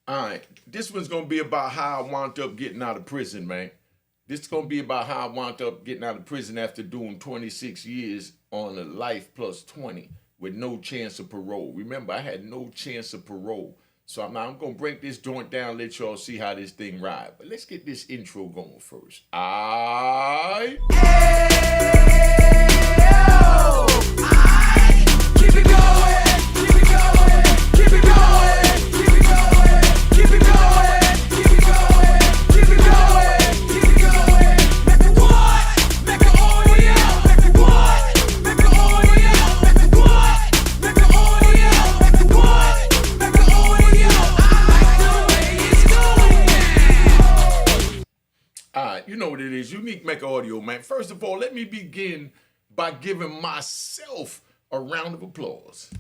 All right, this one's gonna be about how I wound up getting out of prison, man. This is gonna be about how I wound up getting out of prison after doing 26 years on a life plus 20 with no chance of parole. Remember, I had no chance of parole. So I'm gonna break this joint down, let y'all see how this thing ride. But let's get this intro going first. I keep it going, keep it going, keep it going, keep it going, keep it going, keep it going, keep it going, keep it going. Make it what? Make it all the way out. Make it what? Make it all the way out. Make it what? Make it all the way out. Make it what? Make it all the way out. I like the way it's going now. All right, you know what it is. Unique Mecca Audio, man. First of all, let me begin by giving myself a round of applause.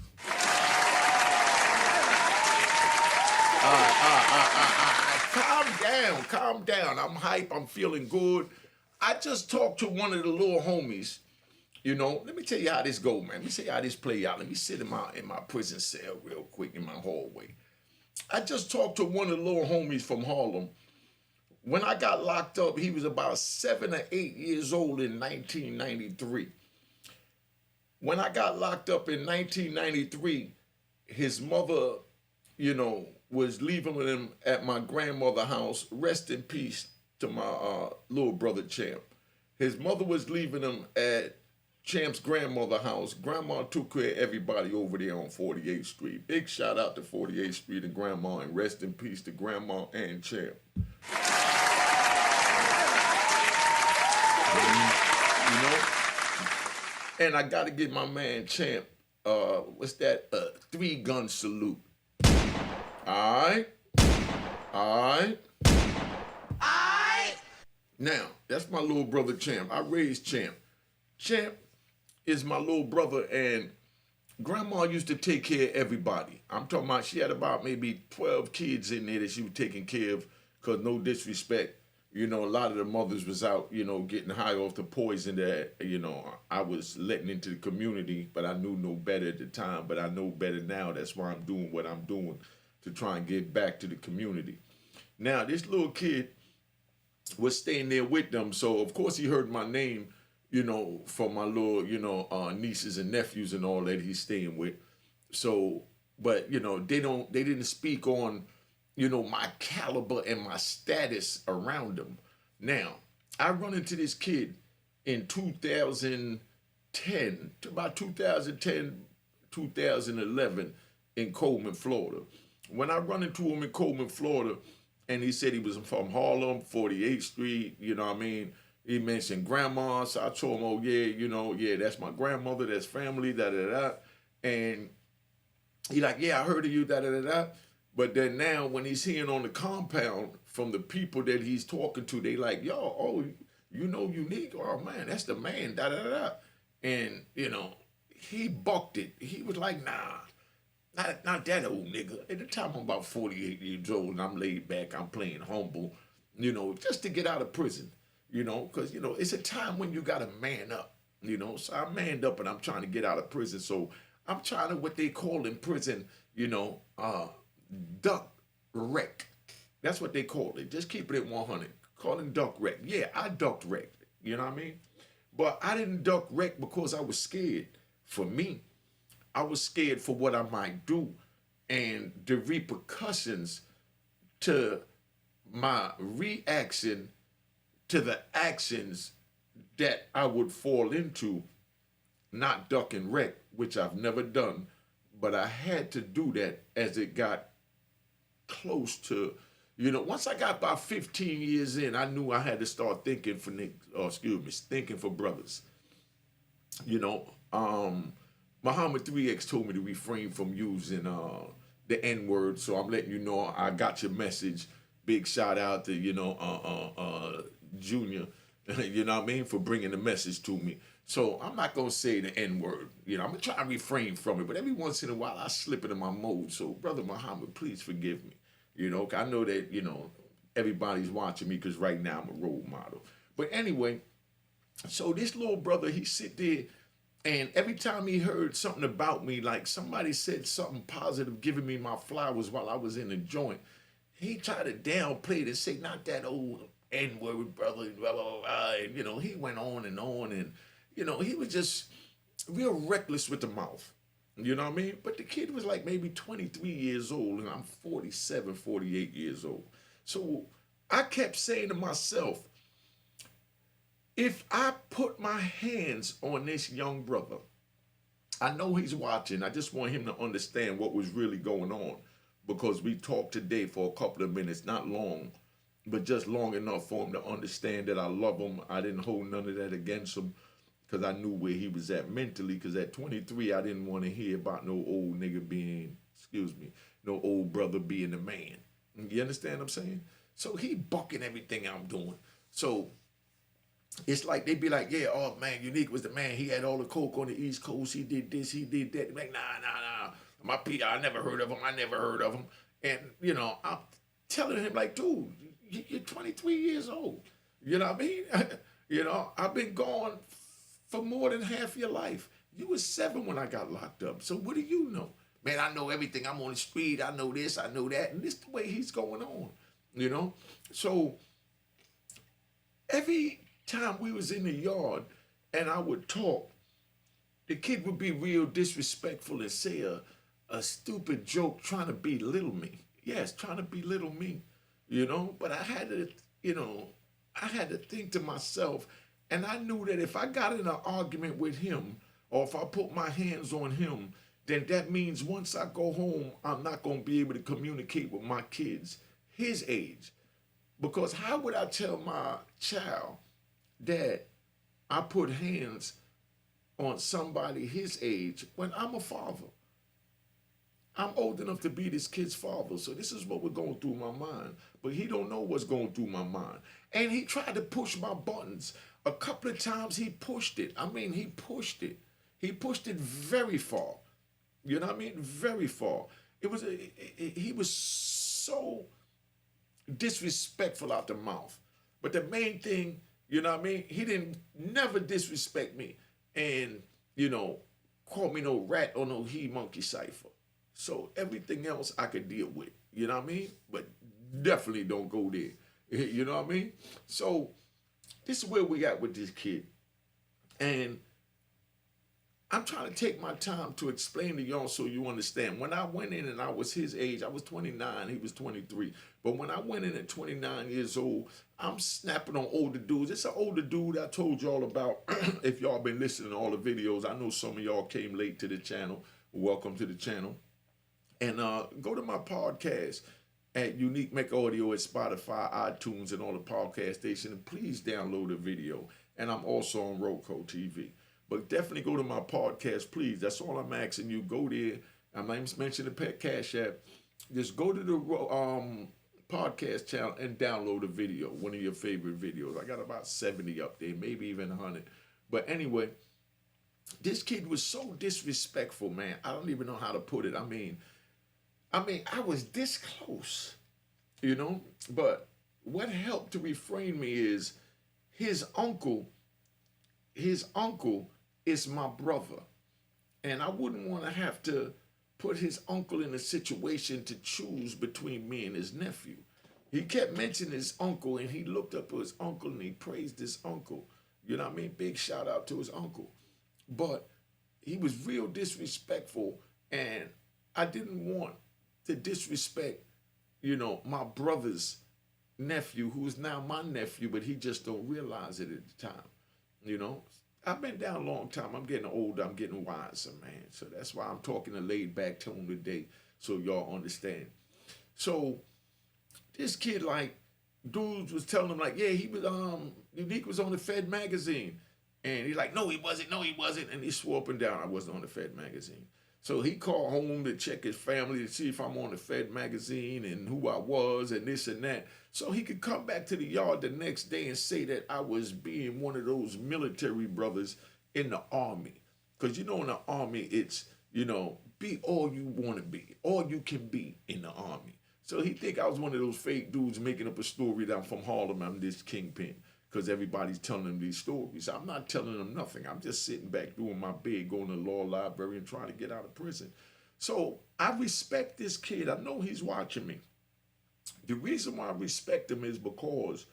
Calm down, calm down. I'm hype, I'm feeling good. I just talked to one of the little homies. You know, let me tell you how this go, man. Let me tell you how this play out. Let me sit in my prison cell real quick in my hallway. I just talked to one of the little homies from Harlem. When I got locked up, he was about 7 or 8 years old in 1993. When I got locked up in 1993, his mother, was leaving him at my grandmother's house. Rest in peace to my little brother Champ. His mother was leaving him at Champ's grandmother's house. Grandma took care of everybody over there on 48th Street. Big shout out to 48th Street and Grandma, and rest in peace to Grandma and Champ. You know, and I got to get my man Champ. What's that? 3-gun salute. All right, all right. Now that's my little brother Champ. I raised Champ. Champ is my little brother, and Grandma used to take care of everybody. I'm talking about she had about maybe 12 kids in there that she was taking care of. Cause no disrespect, a lot of the mothers was out, getting high off the poison that, I was letting into the community, but I knew no better at the time, but I know better now. That's why I'm doing what I'm doing to try and get back to the community. Now, this little kid was staying there with them, so of course he heard my name, from my little, nieces and nephews and all that he's staying with. So, but they didn't speak on my caliber and my status around them. Now, I run into this kid in 2010, about 2010, 2011 in Coleman, Florida. When I run into him in Coleman, Florida, and he said he was from Harlem, 48th Street, you know what I mean? He mentioned grandma, so I told him, oh yeah, yeah, that's my grandmother, that's family, da da da. And he like, yeah, I heard of you, da da da da. But then now when he's hearing on the compound from the people that he's talking to, they like, yo, oh, Unique, oh man, that's the man, da da da. And, he bucked it. He was like, nah, not that old nigga. At the time I'm about 48 years old and I'm laid back, I'm playing humble, just to get out of prison, because, it's a time when you gotta man up, So I manned up and I'm trying to get out of prison. So I'm trying to what they call in prison, duck wreck. That's what they call it. Just keep it at 100. Call it duck wreck. Yeah, I ducked wreck. You know what I mean? But I didn't duck wreck because I was scared. For me, I was scared for what I might do and the repercussions to my reaction to the actions that I would fall into, not duck and wreck, which I've never done, but I had to do that as it got close to, once I got about 15 years in, I knew I had to start thinking for thinking for brothers. You know, Muhammad 3X told me to refrain from using the N word, so I'm letting you know I got your message. Big shout out to Junior, you know what I mean, for bringing the message to me. So I'm not gonna say the N word. I'm gonna try to refrain from it, but every once in a while I slip into my mode. So, brother Muhammad, please forgive me. I know that everybody's watching me because right now I'm a role model. But anyway, so this little brother, he sit there, and every time he heard something about me, like somebody said something positive, giving me my flowers while I was in the joint, he tried to downplay it and say, not that old N-word, brother, blah, blah, blah. And, he went on, and, he was just real reckless with the mouth. You know what I mean? But the kid was like maybe 23 years old, and I'm 47, 48 years old. So I kept saying to myself, if I put my hands on this young brother, I know he's watching. I just want him to understand what was really going on, because we talked today for a couple of minutes, not long, but just long enough for him to understand that I love him. I didn't hold none of that against him, because I knew where he was at mentally. Because at 23, I didn't want to hear about no old nigga being, no old brother being the man. You understand what I'm saying? So he bucking everything I'm doing. So it's like they be like, yeah, oh man, Unique was the man. He had all the coke on the East Coast. He did this, he did that. Like, nah. My P, I never heard of him. And I'm telling him like, dude, you're 23 years old. You know what I mean? I've been gone for more than half your life. You was 7 when I got locked up. So what do you know? Man, I know everything. I'm on the street. I know this, I know that. And this is the way he's going on. So every time we was in the yard and I would talk, the kid would be real disrespectful and say a stupid joke trying to belittle me. Yes, trying to belittle me, But I had to think to myself, and I knew that if I got in an argument with him, or if I put my hands on him, then that means once I go home, I'm not going to be able to communicate with my kids his age. Because how would I tell my child that I put hands on somebody his age when I'm a father? I'm old enough to be this kid's father, so this is what we're going through my mind. But he don't know what's going through my mind. And he tried to push my buttons. A couple of times he pushed it. He pushed it. He pushed it very far. You know what I mean? Very far. He was so disrespectful out the mouth. But the main thing, he didn't never disrespect me and, call me no rat or no he monkey cipher. So everything else I could deal with, But definitely don't go there. You know what I mean? So this is where we at with this kid. And I'm trying to take my time to explain to y'all so you understand. When I went in and I was his age, I was 29, he was 23. But when I went in at 29 years old, I'm snapping on older dudes. It's an older dude I told y'all about. If y'all been listening to all the videos, I know some of y'all came late to the channel. Welcome to the channel. And go to my podcast at Unique Mecca Audio at Spotify, iTunes, and all the podcast stations. And please download the video. And I'm also on Roku TV. But definitely go to my podcast, please. That's all I'm asking you. Go there. I'm not even mentioning the Cash App. Just go to the podcast channel and download the video, one of your favorite videos. I got about 70 up there, maybe even 100. But anyway, this kid was so disrespectful, man. I don't even know how to put it. I was this close, But what helped to refrain me is his uncle is my brother. And I wouldn't want to have to put his uncle in a situation to choose between me and his nephew. He kept mentioning his uncle, and he looked up to his uncle and he praised his uncle. You know what I mean? Big shout out to his uncle. But he was real disrespectful, and I didn't want to disrespect, my brother's nephew, who is now my nephew, but he just don't realize it at the time, I've been down a long time. I'm getting older. I'm getting wiser, man. So that's why I'm talking a laid back tone today, so y'all understand. So this kid, dudes was telling him, yeah, he was, Unique was on the Fed magazine. And he's like, no, he wasn't. And he swore up and down I wasn't on the Fed magazine. So he called home to check his family to see if I'm on the Fed magazine and who I was and this and that. So he could come back to the yard the next day and say that I was being one of those military brothers in the army. Because in the army, it's, be all you want to be, all you can be in the army. So he think I was one of those fake dudes making up a story that I'm from Harlem, I'm this kingpin. Because everybody's telling them these stories. I'm not telling them nothing. I'm just sitting back doing my bid, going to the law library and trying to get out of prison. So I respect this kid. I know he's watching me. The reason why I respect him is because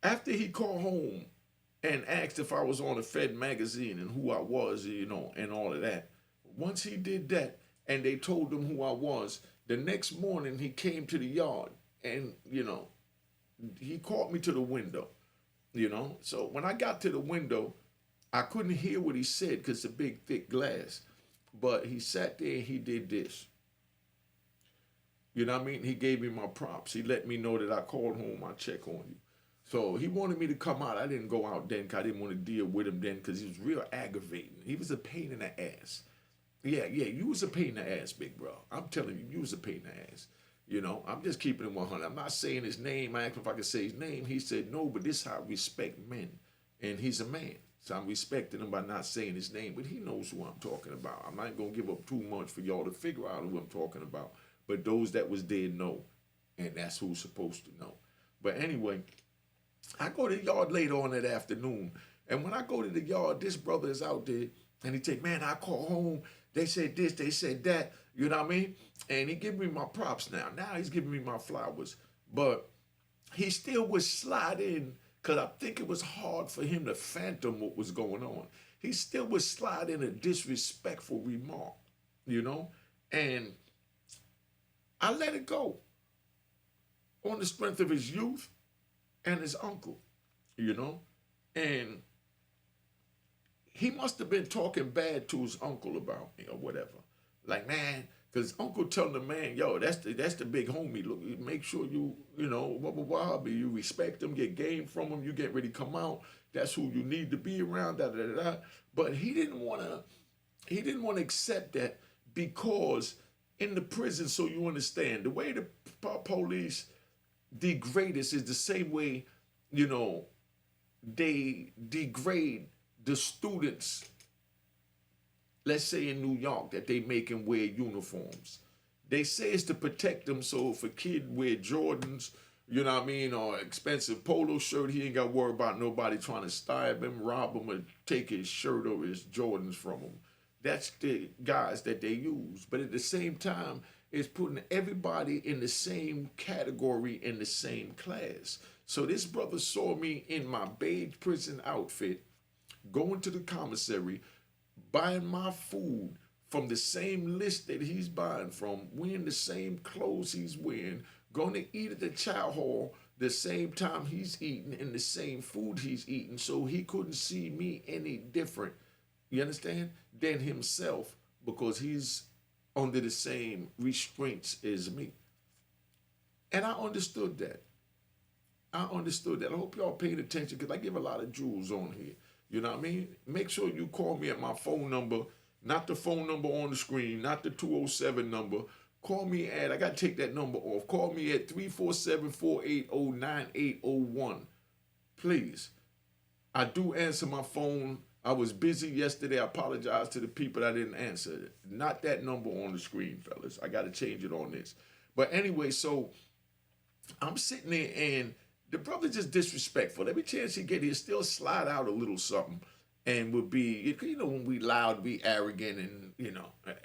after he called home and asked if I was on a Fed magazine and who I was, and all of that, once he did that and they told him who I was, the next morning he came to the yard and, he called me to the window. So when I got to the window, I couldn't hear what he said because it's a big, thick glass. But he sat there and he did this. You know what I mean? He gave me my props. He let me know that I called home, I check on you. So he wanted me to come out. I didn't go out then because I didn't want to deal with him then because he was real aggravating. He was a pain in the ass. Yeah, you was a pain in the ass, big bro. I'm telling you, you was a pain in the ass. I'm just keeping it 100. I'm not saying his name. I asked him if I could say his name. He said, no, but this is how I respect men. And he's a man. So I'm respecting him by not saying his name. But he knows who I'm talking about. I'm not going to give up too much for y'all to figure out who I'm talking about. But those that was there know. And that's who's supposed to know. But anyway, I go to the yard later on that afternoon. And when I go to the yard, this brother is out there. And he take, man, I call home. They said this, they said that. You know what I mean? And he give me my props now. Now he's giving me my flowers. But he still would slide in because I think it was hard for him to fathom what was going on. He still would slide in a disrespectful remark, And I let it go on the strength of his youth and his uncle, And he must have been talking bad to his uncle about me or whatever. Like, man, because uncle telling the man, yo, that's the big homie. Look, make sure you, blah, blah, blah. You respect him, get game from him, you get ready to come out. That's who you need to be around, da, da, da, da. But he didn't want to accept that because in the prison, so you understand, the way the police degrade us is the same way, they degrade the students, let's say in New York, that they make them wear uniforms. They say it's to protect them, so if a kid wear Jordans, or expensive polo shirt, he ain't got to worry about nobody trying to stab him, rob him, or take his shirt or his Jordans from him. That's the guys that they use. But at the same time, it's putting everybody in the same category, in the same class. So this brother saw me in my beige prison outfit, going to the commissary, buying my food from the same list that he's buying from, wearing the same clothes he's wearing, going to eat at the chow hall the same time he's eating and the same food he's eating, so he couldn't see me any different, you understand, than himself because he's under the same restraints as me. And I understood that. I hope y'all paying attention because I give a lot of jewels on here. You know what I mean? Make sure you call me at my phone number, not the phone number on the screen, not the 207 number. Call me at, I got to take that number off. Call me at 347-480-9801. Please. I do answer my phone. I was busy yesterday. I apologize to the people I didn't answer. Not that number on the screen, fellas. I got to change it on this. But anyway, so I'm sitting there and the brother just disrespectful. Every chance he get, he'll still slide out a little something and would be, when we loud, be arrogant and,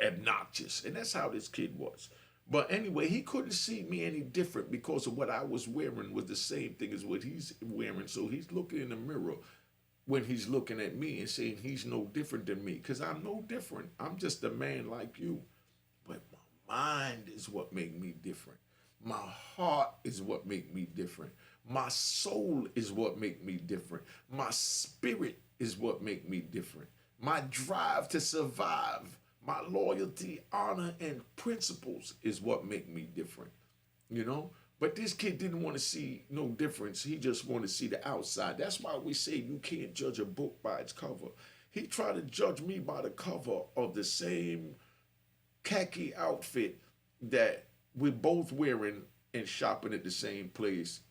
obnoxious. And that's how this kid was. But anyway, he couldn't see me any different because of what I was wearing was the same thing as what he's wearing. So he's looking in the mirror when he's looking at me and saying he's no different than me because I'm no different. I'm just a man like you. But my mind is what make me different. My heart is what make me different. My soul is what make me different. My spirit is what make me different. My drive to survive, my loyalty, honor, and principles is what make me different. But this kid didn't want to see no difference. He just wanted to see the outside. That's why we say you can't judge a book by its cover. He tried to judge me by the cover of the same khaki outfit that we're both wearing and shopping at the same place,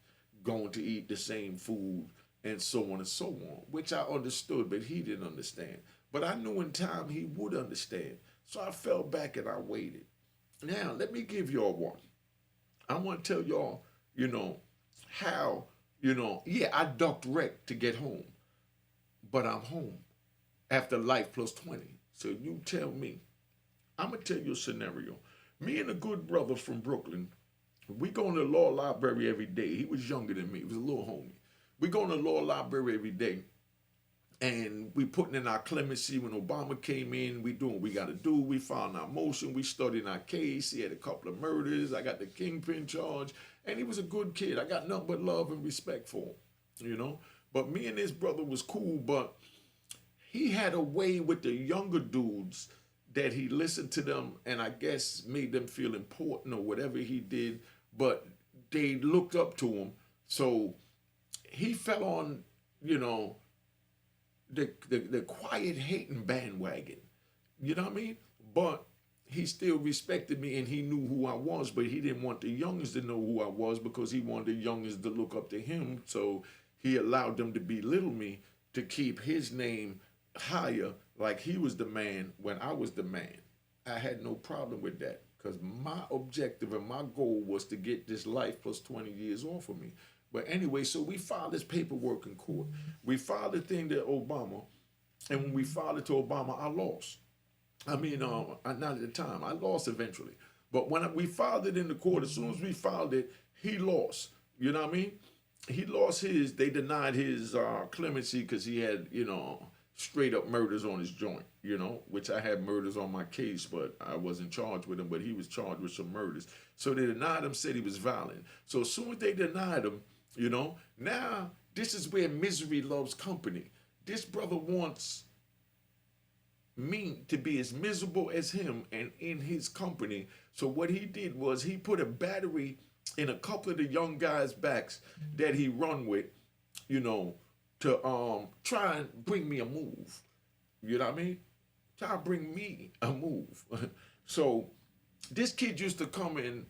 going to eat the same food, and so on and so on, which I understood, but he didn't understand. But I knew in time he would understand. So I fell back and I waited. Now, let me give y'all one. I want to tell y'all, how, I ducked wreck to get home, but I'm home after life plus 20. So you tell me. I'm going to tell you a scenario. Me and a good brother from Brooklyn, We go in the law library every day. He was younger than me. He was a little homie. We go in the law library every day, and we putting in our clemency. When Obama came in, we doing what we got to do. We filed our motion. We studied our case. He had a couple of murders. I got the kingpin charge, and he was a good kid. I got nothing but love and respect for him, you know. But me and his brother was cool, but he had a way with the younger dudes that he listened to them and I guess made them feel important or whatever he did, but they looked up to him. So he fell on, you know, the quiet hating bandwagon. You know what I mean? But he still respected me and he knew who I was, but he didn't want the youngins to know who I was because he wanted the youngins to look up to him. So he allowed them to belittle me to keep his name higher, like he was the man when I was the man. I had no problem with that because my objective and my goal was to get this life plus 20 years off of me. But anyway, so we filed this paperwork in court. We filed the thing to Obama, and when we filed it to Obama, I lost. I mean, not at the time. I lost eventually. But when we filed it in the court, as soon as we filed it, he lost. You know what I mean? He lost his. They denied his clemency because he had, you know, straight up murders on his joint, you know, which I had murders on my case, but I wasn't charged with him, but he was charged with some murders. So they denied him, said he was violent. So as soon as they denied him, you know, now this is where misery loves company. This brother wants me to be as miserable as him and in his company. So what he did was he put a battery in a couple of the young guys' backs that he run with, you know, to try and bring me a move. You know what I mean? Try to bring me a move. So this kid used to come in,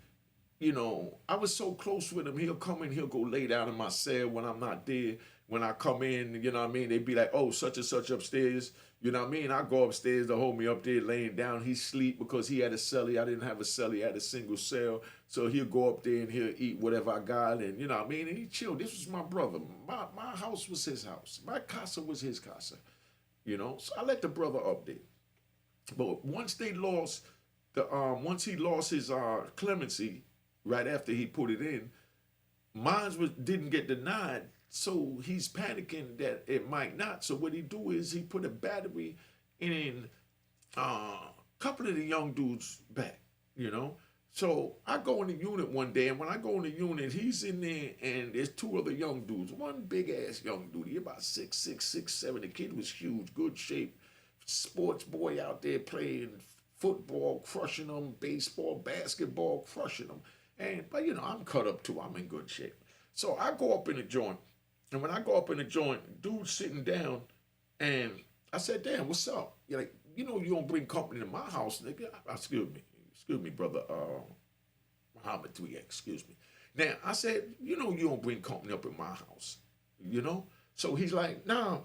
you know, I was so close with him. He'll come in, he'll go lay down in my cell when I'm not there. When I come in, you know what I mean? They'd be like, oh, such and such upstairs. You know what I mean? I go upstairs to hold me up there laying down. He sleep because he had a cellie. I didn't have a cellie. I had a single cell. So he'll go up there and he'll eat whatever I got. And you know what I mean? And he chill. This was my brother. My house was his house. My casa was his casa. You know? So I let the brother up there. But once they lost once he lost his clemency, right after he put it in, mine didn't get denied. So he's panicking that it might not. So what he do is he put a battery in a couple of the young dudes back, you know. So I go in the unit one day, and when I go in the unit, he's in there, and there's two other young dudes. One big ass young dude, he about 6'6", 6'7". The kid was huge, good shape, sports boy out there playing football, crushing them, baseball, basketball, crushing them. But you know, I'm cut up too. I'm in good shape. So I go up in the joint. And when I go up in the joint, dude's sitting down, and I said, damn, what's up? You're like, you know you don't bring company to my house, nigga. Excuse me, brother, Muhammad 3X, excuse me. Now, I said, you know you don't bring company up in my house, you know? So he's like, nah,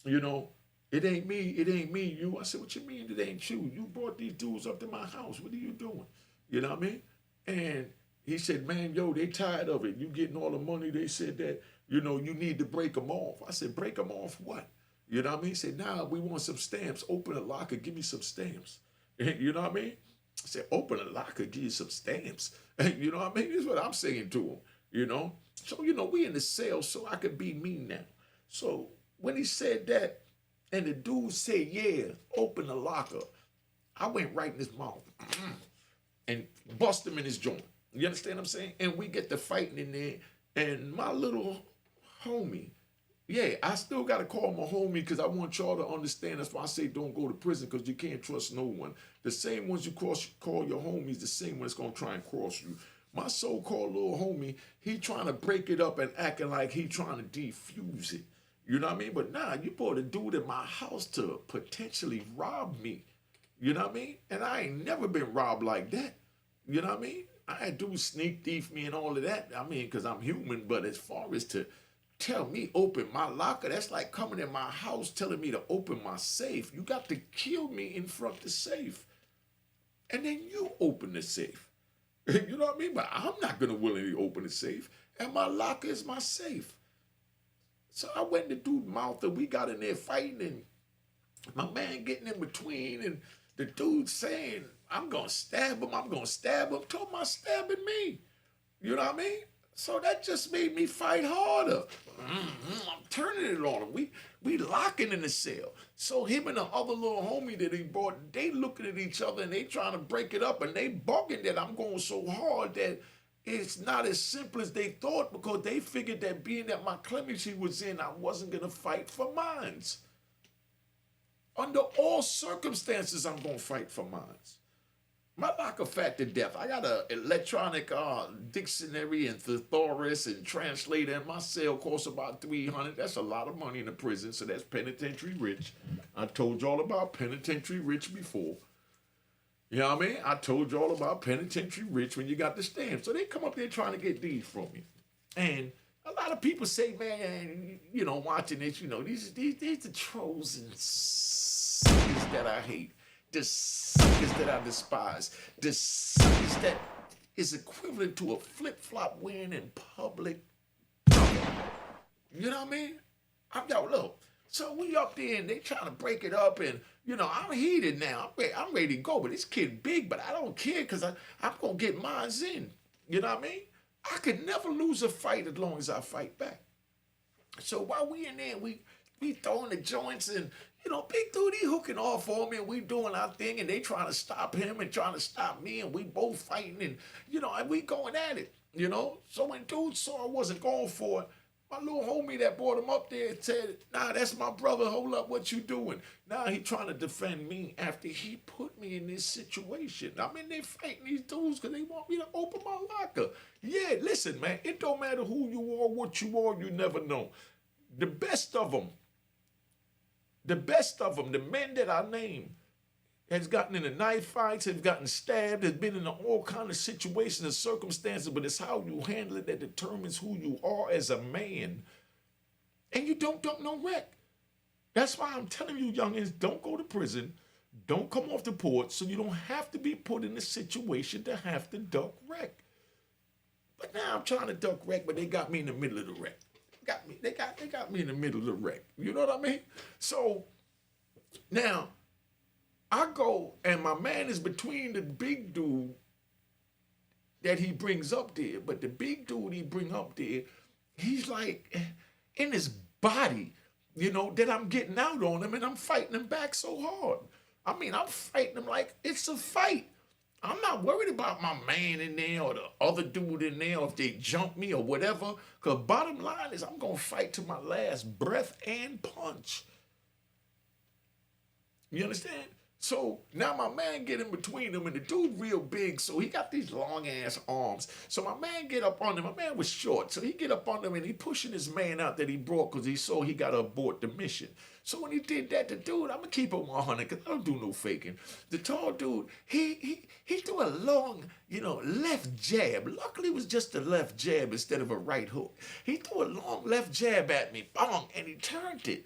you know, it ain't me, you. I said, what you mean it ain't you? You brought these dudes up to my house. What are you doing? You know what I mean? And he said, man, yo, they tired of it. You getting all the money. They said that, you know, you need to break them off. I said, break them off what? You know what I mean? He said, nah, we want some stamps. Open a locker, give me some stamps. You know what I mean? I said, open a locker, give you some stamps. You know what I mean? This is what I'm saying to him, you know? So, you know, we in the cell, so I could be me now. So when he said that, and the dude said, yeah, open the locker, I went right in his mouth and bust him in his joint. You understand what I'm saying? And we get to fighting in there, and my little homie, yeah, I still got to call him a homie because I want y'all to understand. That's why I say don't go to prison because you can't trust no one. The same ones you call your homies, the same ones going to try and cross you. My so-called little homie, he trying to break it up and acting like he trying to defuse it. You know what I mean? But nah, you brought a dude in my house to potentially rob me. You know what I mean? And I ain't never been robbed like that. You know what I mean? I had dudes sneak thief me and all of that. I mean, because I'm human, but as far as to tell me open my locker, that's like coming in my house telling me to open my safe. You got to kill me in front of the safe. And then you open the safe. You know what I mean? But I'm not going to willingly open the safe. And my locker is my safe. So I went to dude's mouth and we got in there fighting and my man getting in between and the dude saying, I'm going to stab him. Talking about stabbing me. You know what I mean? So that just made me fight harder. I'm turning it on him. We locking in the cell. So him and the other little homie that he brought, they looking at each other and they trying to break it up and they bugging that I'm going so hard that it's not as simple as they thought because they figured that being that my clemency was in, I wasn't gonna fight for mines. Under all circumstances, I'm gonna fight for mines. My locker fat to death. I got an electronic dictionary and thesaurus and translator, and my cell costs about $300. That's a lot of money in the prison, so that's penitentiary rich. I told y'all about penitentiary rich before. You know what I mean? I told y'all about penitentiary rich when you got the stamp. So they come up there trying to get these from me. And a lot of people say, man, you know, watching this, you know, these the trolls and suckers that I hate. The suckers that I despise. The suckers that is equivalent to a flip-flop wearing in public. You know what I mean? Yo, look. So we up there and they trying to break it up and, you know, I'm heated now. I'm ready to go, but this kid big, but I don't care because I'm going to get mine in. You know what I mean? I could never lose a fight as long as I fight back. So while we in there, we throwing the joints and, you know, big dude, he hooking off on me and we doing our thing and they trying to stop him and trying to stop me and we both fighting and, you know, and we going at it, you know? So when dude saw I wasn't going for it, my little homie that brought him up there said, nah, that's my brother. Hold up, what you doing? Now he trying to defend me after he put me in this situation. I'm in there fighting these dudes because they want me to open my locker. Yeah, listen, man, it don't matter who you are, what you are, you never know. The best of them, the men that I name, has gotten into knife fights, have gotten stabbed, has been in all kind of situations and circumstances, but it's how you handle it that determines who you are as a man. And you don't duck no wreck. That's why I'm telling you, youngins, don't go to prison, don't come off the porch, so you don't have to be put in a situation to have to duck wreck. But now I'm trying to duck wreck, but they got me in the middle of the wreck. They got me in the middle of the wreck. You know what I mean? So now I go, and my man is between the big dude that he brings up there, but the big dude he bring up there, he's like in his body, you know, that I'm getting out on him, and I'm fighting him back so hard. I mean, I'm fighting him like it's a fight. I'm not worried about my man in there or the other dude in there, or if they jump me or whatever, because bottom line is I'm going to fight to my last breath and punch. You understand? So now my man get in between them, and the dude real big, so he got these long ass arms. So my man get up on him. My man was short, so he get up on him and he pushing his man out that he brought because he saw he got to abort the mission. So when he did that, the dude, I'm gonna keep it 100 because I don't do no faking. The tall dude, he threw a long, you know, left jab. Luckily, it was just a left jab instead of a right hook. He threw a long left jab at me, bong, and he turned it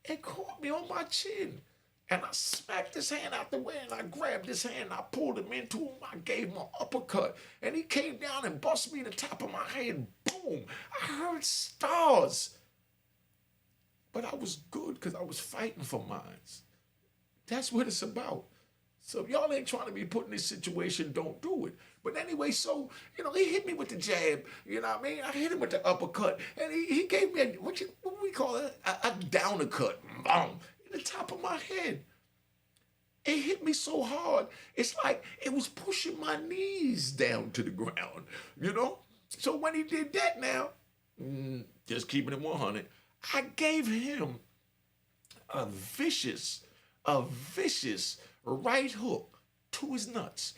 and caught me on my chin. And I smacked his hand out the way, and I grabbed his hand, and I pulled him into him. I gave him an uppercut, and he came down and busted me in the top of my head. Boom! I heard stars. But I was good because I was fighting for mine. That's what it's about. So if y'all ain't trying to be put in this situation, don't do it. But anyway, so, you know, he hit me with the jab, you know what I mean? I hit him with the uppercut, and he gave me what we call it, a downercut. Boom! In the top of my head. It hit me so hard, it's like it was pushing my knees down to the ground, you know? So when he did that now, just keeping it 100, I gave him a vicious right hook to his nuts.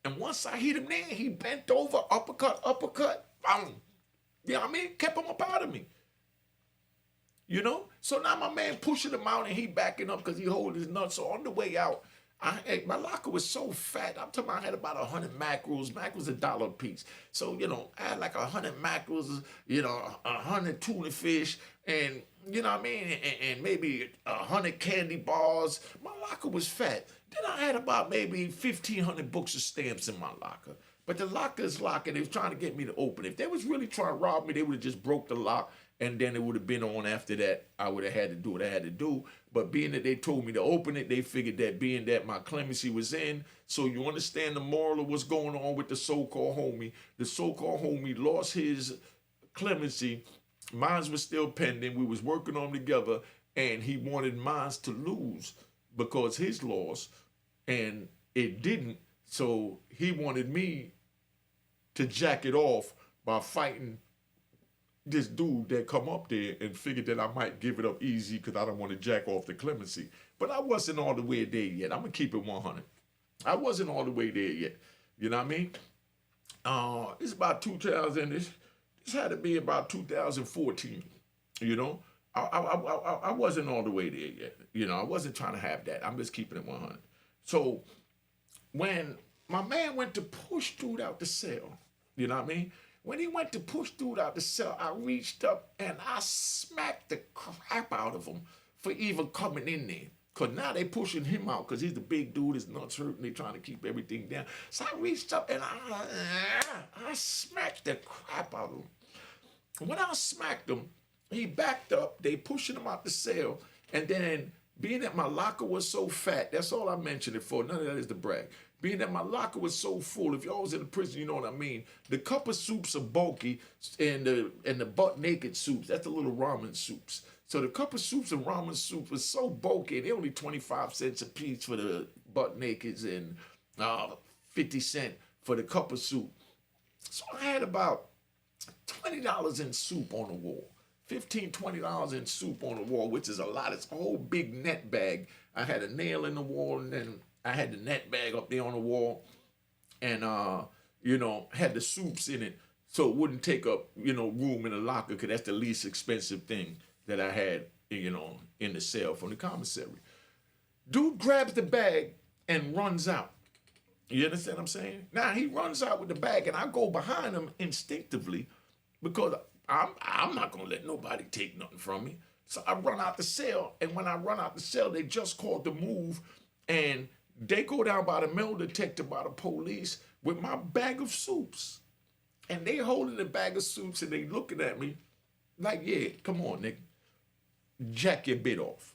And once I hit him there, he bent over, uppercut, boom. You know what I mean? Kept him up out of me. You know? So now my man pushing him out and he backing up because he holding his nuts. So on the way out, my locker was so fat. I'm talking about I had about 100 mackerels. Mackerels $1 a piece. So, you know, I had like 100 mackerels, you know, 100 tuna fish, and, you know what I mean, and maybe 100 candy bars. My locker was fat. Then I had about maybe 1,500 books of stamps in my locker. But the locker is locked, and they was trying to get me to open it. If they was really trying to rob me, they would have just broke the lock and then it would have been on after that. I would have had to do what I had to do. But being that they told me to open it, they figured that being that my clemency was in, so you understand the moral of what's going on with the so-called homie. The so-called homie lost his clemency. Mine was still pending. We was working on them together, and he wanted mine to lose because his lost, and it didn't. So he wanted me to jack it off by fighting this dude that come up there, and figured that I might give it up easy because I don't want to jack off the clemency. But I wasn't all the way there yet. I'm going to keep it 100. I wasn't all the way there yet. You know what I mean? It's about 2000. This had to be about 2014. You know? I wasn't all the way there yet. You know, I wasn't trying to have that. I'm just keeping it 100. So when my man went to push dude out the cell, you know what I mean? When he went to push dude out the cell, I reached up and I smacked the crap out of him for even coming in there. Because now they pushing him out because he's the big dude, his nuts hurting, they trying to keep everything down. So I reached up and I smacked the crap out of him. When I smacked him, he backed up, they pushing him out the cell, and then being that my locker was so fat, that's all I mentioned it for, none of that is to brag. Being that my locker was so full, if y'all was in the prison, you know what I mean. The cup of soups are bulky, and the butt naked soups, that's the little ramen soups. So the cup of soups and ramen soup was so bulky, and they're only 25 cents a piece for the butt nakeds and 50 cents for the cup of soup. So I had about $20 in soup on the wall. $15, $20 in soup on the wall, which is a lot. It's a whole big net bag. I had a nail in the wall, and then I had the net bag up there on the wall, and had the soups in it, so it wouldn't take up room in the locker, because that's the least expensive thing that I had in the cell from the commissary. Dude grabs the bag and runs out. You understand what I'm saying? Now he runs out with the bag, and I go behind him instinctively because I'm not gonna let nobody take nothing from me. So I run out the cell, and when I run out the cell, they just called the move, and they go down by the metal detector, by the police, with my bag of soups. And they holding the bag of soups, and they looking at me like, yeah, come on, nigga. Jack your bit off.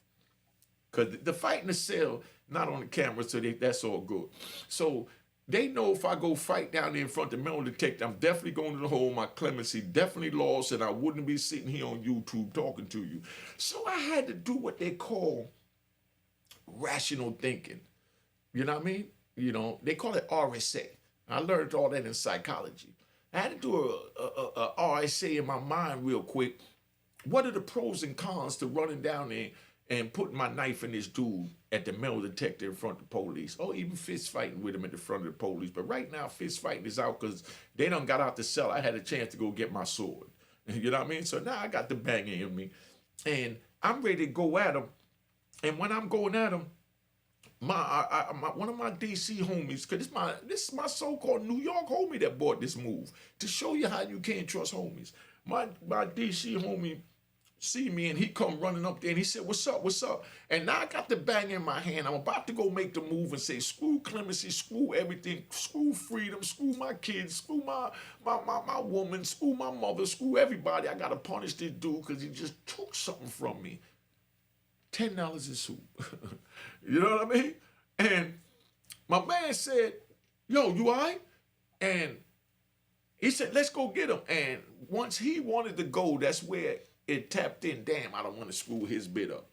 Because the fight in the cell, not on the camera, so that's all good. So they know if I go fight down there in front of the metal detector, I'm definitely going to the hole. My clemency definitely lost, and I wouldn't be sitting here on YouTube talking to you. So I had to do what they call rational thinking. You know what I mean? They call it RSA. I learned all that in psychology. I had to do a RSA in my mind real quick. What are the pros and cons to running down there and putting my knife in this dude at the metal detector in front of the police, or even fist fighting with him at the front of the police? But right now, fist fighting is out because they done got out the cell. I had a chance to go get my sword. You know what I mean? So now I got the banging in me, and I'm ready to go at him. And when I'm going at him, one of my DC homies, because this is my so-called New York homie that bought this move, to show you how you can't trust homies. My DC homie see me, and he come running up there, and he said, what's up? And now I got the bang in my hand. I'm about to go make the move and say, screw clemency, screw everything, screw freedom, screw my kids, screw my woman, screw my mother, screw everybody. I got to punish this dude because he just took something from me. $10 in soup. You know what I mean? And my man said, yo, you all right? And he said, let's go get him. And once he wanted to go, that's where it tapped in. Damn, I don't want to screw his bit up.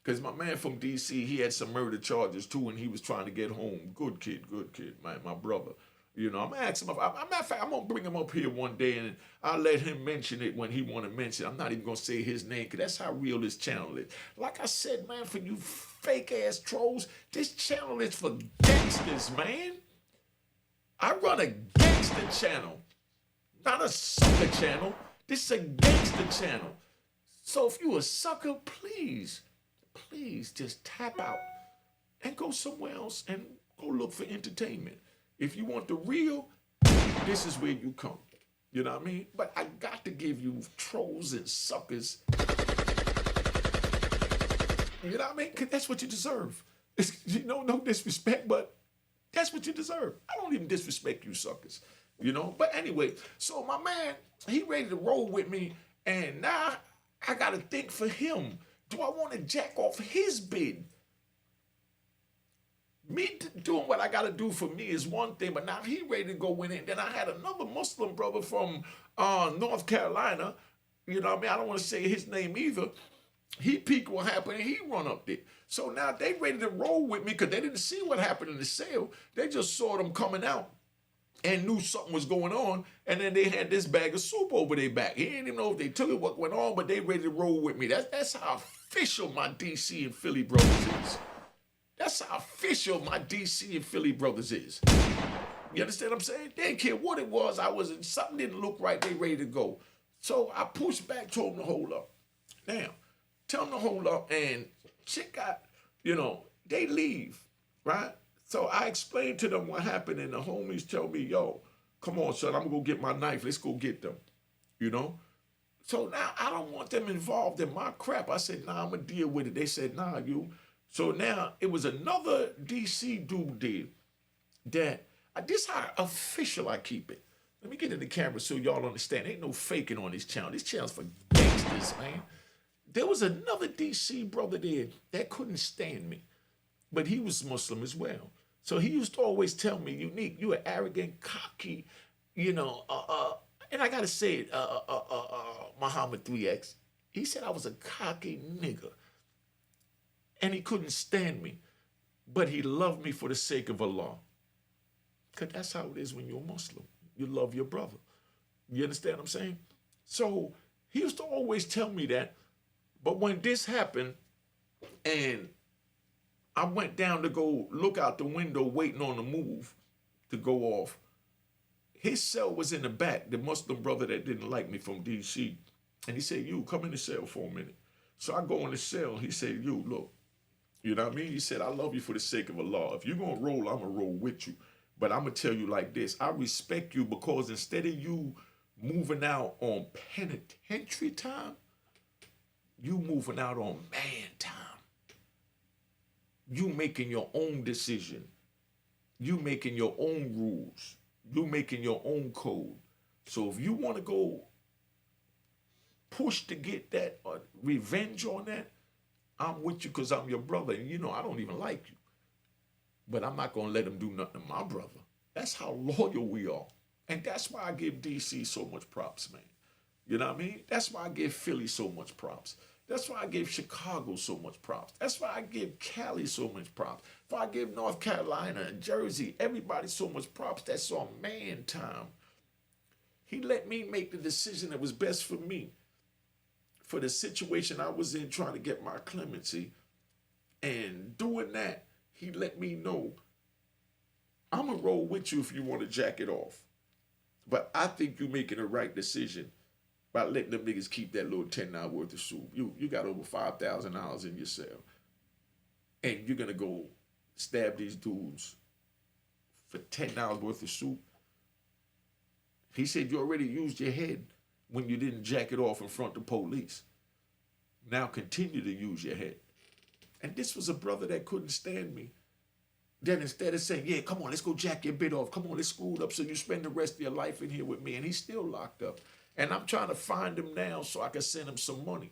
Because my man from D.C., he had some murder charges too, and he was trying to get home. Good kid, my brother. I'm asking him. Matter of fact, I'm going to bring him up here one day, and I'll let him mention it when he want to mention it. I'm not even going to say his name, because that's how real this channel is. Like I said, man, for you fake-ass trolls, this channel is for gangsters, man. I run a gangster channel, not a sucker channel. This is a gangster channel. So if you a sucker, please just tap out and go somewhere else and go look for entertainment. If you want the real, this is where you come. You know what I mean? But I got to give you trolls and suckers. You know what I mean? Because that's what you deserve. No disrespect, but that's what you deserve. I don't even disrespect you suckers. But anyway, so my man, he ready to roll with me, And now I got to think for him. Do I want to jack off his bid? Me doing what I got to do for me is one thing, but now he ready to go in it. Then I had another Muslim brother from North Carolina. You know what I mean? I don't want to say his name either. He peeked what happened and he run up there. So now they ready to roll with me because they didn't see what happened in the cell. They just saw them coming out and knew something was going on. And then they had this bag of soup over their back. He didn't even know if they took it, what went on, but they ready to roll with me. That's how official my DC and Philly brothers is. That's how official my DC and Philly brothers is. You understand what I'm saying? They didn't care what it was. Something didn't look right. They ready to go. So I pushed back, told them to hold up. Now, tell them to hold up and check out, they leave, right? So I explained to them what happened and the homies tell me, yo, come on, son, I'm going to go get my knife. Let's go get them, So now I don't want them involved in my crap. I said, nah, I'm going to deal with it. They said, nah, you. So now it was another DC dude did that. This is how official I keep it. Let me get in the camera so y'all understand. Ain't no faking on this channel. This channel's for gangsters, man. There was another DC brother there that couldn't stand me, but he was Muslim as well. So he used to always tell me, Unique, you an arrogant, cocky, and I gotta say it, Muhammad 3X. He said I was a cocky nigga, and he couldn't stand me, but he loved me for the sake of Allah. Because that's how it is when you're a Muslim. You love your brother. You understand what I'm saying? So he used to always tell me that. But when this happened, and I went down to go look out the window waiting on the move to go off, his cell was in the back, the Muslim brother that didn't like me from D.C. And he said, you, come in the cell for a minute. So I go in the cell. He said, you, look. You know what I mean? He said, I love you for the sake of Allah. If you're going to roll, I'm going to roll with you. But I'm going to tell you like this. I respect you because instead of you moving out on penitentiary time, you moving out on man time. You making your own decision. You making your own rules. You making your own code. So if you want to go push to get that revenge on that, I'm with you because I'm your brother. And I don't even like you. But I'm not going to let him do nothing to my brother. That's how loyal we are. And that's why I give DC so much props, man. You know what I mean? That's why I give Philly so much props. That's why I give Chicago so much props. That's why I give Cali so much props. That's why I give North Carolina and Jersey, everybody so much props. That's on man time. He let me make the decision that was best for me, for the situation I was in trying to get my clemency. And doing that, he let me know, I'm going to roll with you if you want to jack it off. But I think you're making the right decision by letting them niggas keep that little $10 worth of soup. You got over $5,000 in your cell. And you're going to go stab these dudes for $10 worth of soup. He said you already used your head when you didn't jack it off in front of the police. Now continue to use your head. And this was a brother that couldn't stand me. Then instead of saying, yeah, come on, let's go jack your bit off. Come on, let's screw it up so you spend the rest of your life in here with me. And he's still locked up. And I'm trying to find him now so I can send him some money.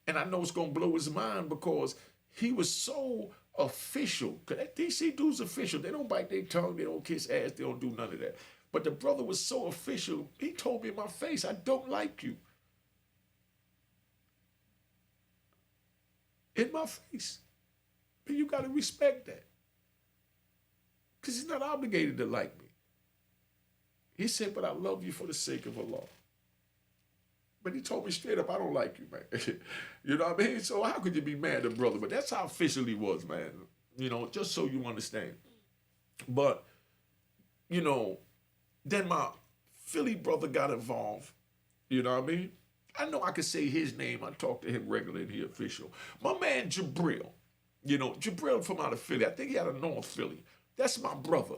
And I know it's going to blow his mind because he was so official. Because that DC dude's official. They don't bite their tongue. They don't kiss ass. They don't do none of that. But the brother was so official. He told me in my face, I don't like you. In my face. But you got to respect that. Because he's not obligated to like me. He said, but I love you for the sake of Allah. But he told me straight up, I don't like you, man. You know what I mean? So how could you be mad at brother? But that's how official he was, man. Just so you understand. But, then my Philly brother got involved. You know what I mean? I know I could say his name. I talk to him regularly and he official. My man Jabril. Jabril from out of Philly. I think he out of North Philly. That's my brother.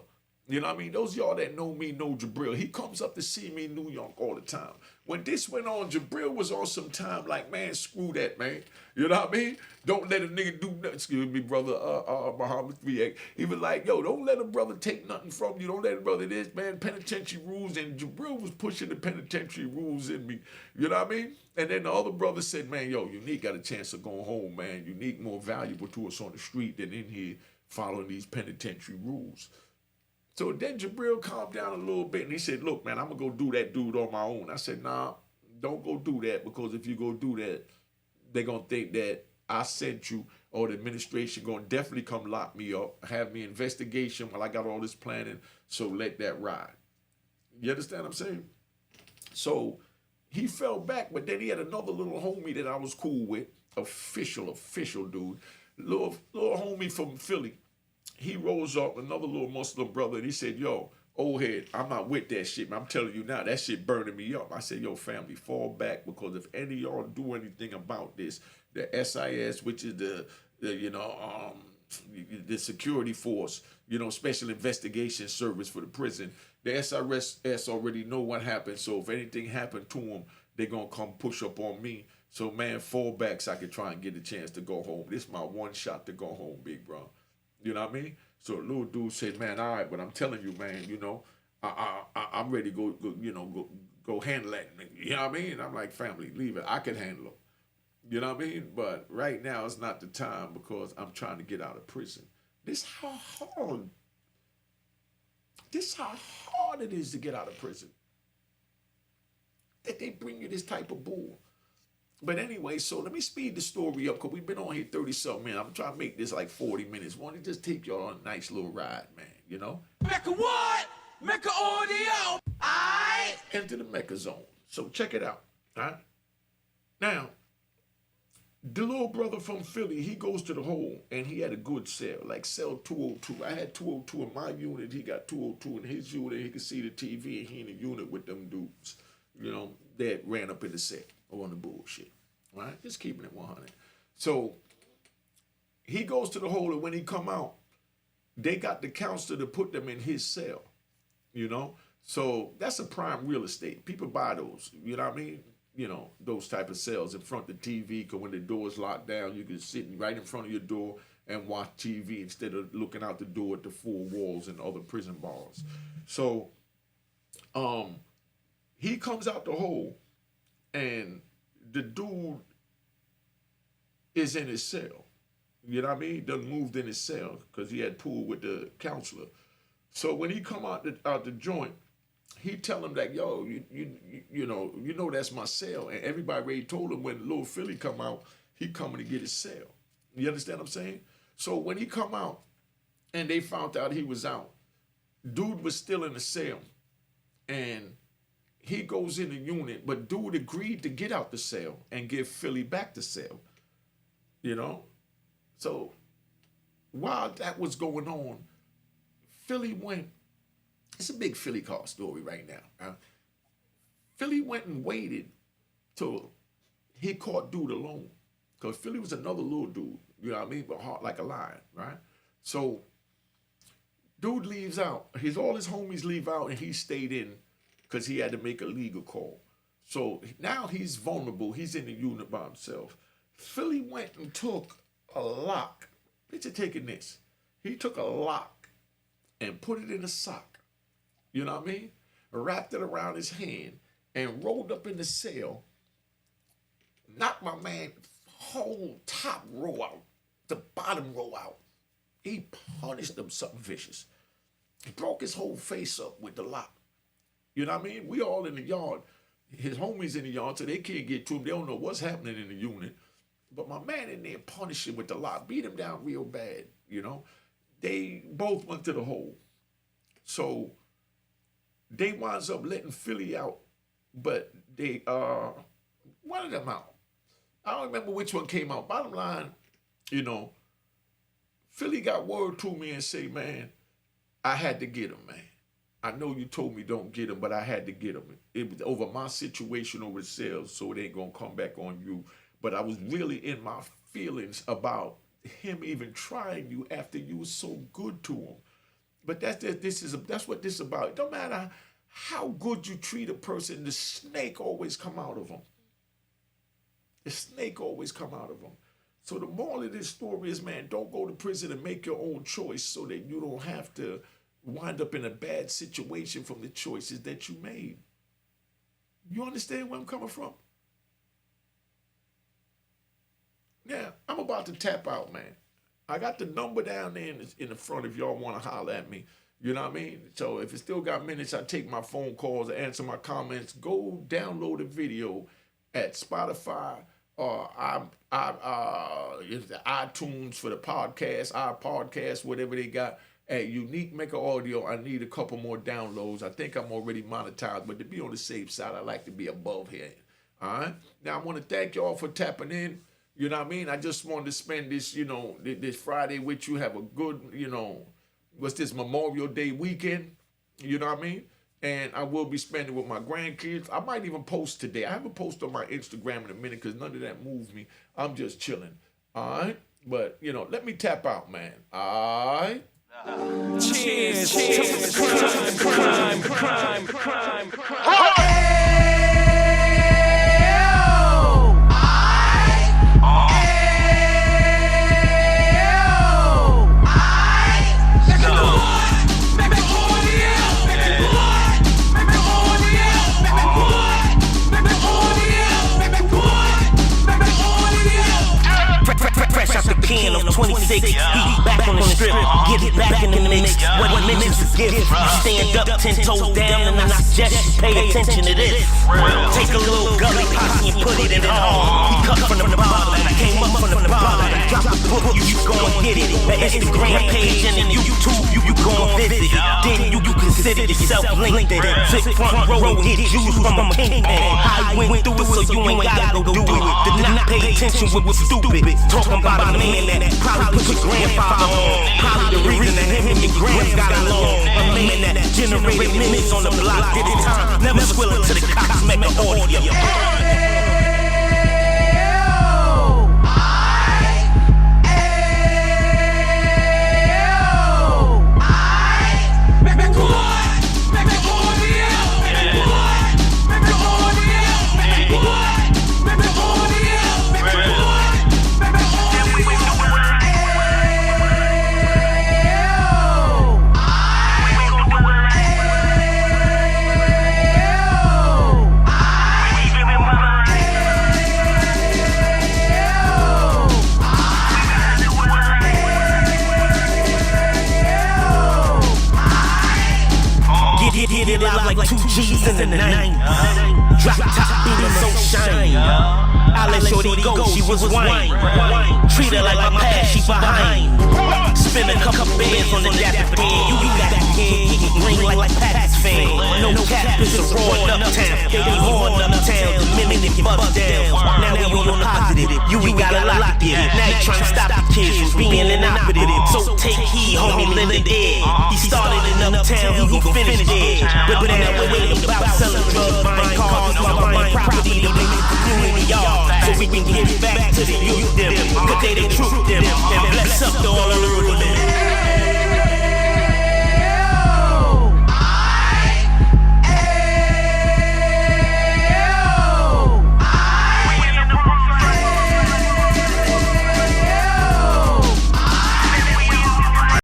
You know what I mean? Those of y'all that know me know Jabril. He comes up to see me in New York all the time. When this went on, Jabril was on some time like, man, screw that, man. You know what I mean? Don't let a nigga do nothing. Excuse me, brother Muhammad 38. He was like, yo, don't let a brother take nothing from you. Don't let a brother this, man, penitentiary rules. And Jabril was pushing the penitentiary rules in me. You know what I mean? And then the other brother said, man, yo, Unique got a chance of going home, man. Unique more valuable to us on the street than in here following these penitentiary rules. So then Jabril calmed down a little bit and he said, look, man, I'm going to go do that dude on my own. I said, nah, don't go do that, because if you go do that, they're going to think that I sent you, or the administration going to definitely come lock me up, have me investigation while I got all this planning, so let that ride. You understand what I'm saying? So he fell back, but then he had another little homie that I was cool with, official dude, little homie from Philly. He rolls up, another little Muslim brother, and he said, yo, old head, I'm not with that shit, man. I'm telling you now, that shit burning me up. I said, yo, family, fall back, because if any of y'all do anything about this, the SIS, which is the security force, special investigation service for the prison, the SRS already know what happened. So if anything happened to them, they're going to come push up on me. So, man, fall back so I can try and get a chance to go home. This is my one shot to go home, big bro. You know what I mean? So the little dude said, man, all right, but I'm telling you, man, I'm ready to go handle that. You know what I mean? I'm like, family, leave it. I can handle it. You know what I mean? But right now it's not the time, because I'm trying to get out of prison. This how hard it is to get out of prison. That they bring you this type of bull. But anyway, so let me speed the story up, because we've been on here 30-something minutes. I'm trying to make this like 40 minutes. Want to just take y'all on a nice little ride, man, Mecca what? Mecca audio. Enter the Mecca zone. So check it out, all right? Now, the little brother from Philly, he goes to the hole, and he had a good cell, like cell 202. I had 202 in my unit. He got 202 in his unit. He could see the TV, and he in the unit with them dudes, that ran up in the set on the bullshit, right? Just keeping it 100. So he goes to the hole, and when he come out, they got the counselor to put them in his cell, So that's a prime real estate. People buy those, you know what I mean? Those type of cells in front of the TV, because when the door's locked down, you can sit right in front of your door and watch TV instead of looking out the door at the four walls and other prison bars. So he comes out the hole, and the dude is in his cell. You know what I mean? Done moved in his cell because he had pool with the counselor. So when he come out the joint, he tell him that, yo, you know that's my cell. And everybody already told him when little Philly come out, he coming to get his cell. You understand what I'm saying? So when he come out and they found out he was out, dude was still in the cell. And he goes in the unit, but dude agreed to get out the cell and give Philly back the cell. So while that was going on, Philly went, it's a big Philly car story right now. Philly went and waited till he caught dude alone. Because Philly was another little dude, you know what I mean? But hard like a lion, right? So dude leaves out. All his homies leave out, and he stayed in because he had to make a legal call. So now he's vulnerable. He's in the unit by himself. Philly went and took a lock. Picture taking this. He took a lock and put it in a sock. You know what I mean? Wrapped it around his hand and rolled up in the cell. Knocked my man whole top row out, the bottom row out. He punished him something vicious. He broke his whole face up with the lock. You know what I mean? We all in the yard. His homies in the yard, so they can't get to him. They don't know what's happening in the unit. But my man in there punished him with the lock, beat him down real bad, They both went to the hole. So they winds up letting Philly out, but they, one of them out. I don't remember which one came out. Bottom line, Philly got word to me and say, man, I had to get him, man. I know you told me don't get him, but I had to get him. It was over my situation over the sales, so it ain't going to come back on you. But I was really in my feelings about him even trying you after you was so good to him. But that's what this is about. It don't matter how good you treat a person, the snake always come out of them. The snake always come out of them. So the moral of this story is, man, don't go to prison and make your own choice so that you don't have to wind up in a bad situation from the choices that you made. You understand where I'm coming from? Now, I'm about to tap out, man. I got the number down there in the front if y'all want to holler at me. You know what I mean? So if it still got minutes, I take my phone calls, answer my comments. Go download the video at Spotify or iTunes for the podcast, our podcast, whatever they got. At Unique Mecca Audio, I need a couple more downloads. I think I'm already monetized, but to be on the safe side, I like to be above here. All right? Now, I want to thank y'all for tapping in. You know what I mean? I just wanted to spend this, this Friday with you. Have a good, what's this, Memorial Day weekend. You know what I mean? And I will be spending with my grandkids. I might even post today. I haven't posted on my Instagram in a minute because none of that moves me. I'm just chilling. All right? But, let me tap out, man. All right? Cheers, cheers, crime. Can of 26, he back on the strip, get it back in the mix. What he mentions is gift. You stand up 10 toes down, and I suggest you pay attention to this. Take a little gully posse and put it in the hall. We cut from the bottom, came up from the bottom. Drop the book, you gon' get it. The Instagram page and the YouTube, you gon' visit. Then you consider yourself linked in. Sit front row and get used from a kingpin. I went through it, so you ain't gotta go do it. Did not pay attention, what was stupid. Talking about a man that probably put your grandfather on. Probably the reason that him and your grands got along. A man that generated minutes on the block. Did it time, never squilling to the cops, make an audio. Hit it live like 2 G's in the night. Drop top beaming so shiny. I let shorty go, she was wine. Treat her like my past, she behind. Spin a couple bands on the dapper pan. You got that kid, he can green like Pat's fan. No cap, it's a raw uptown. They hard uptown, the minute they bust down. Now we on the positive, you we got a lot there. Now you trying to stop the kids from being inoperative. So take heed, homie, living dead. He started in uptown, he gon' finish dead. But now we're waiting about selling drugs, buying cars, buying property to make the community yard. So we can get back to the youth them, but they the truth them, and bless up to all the rural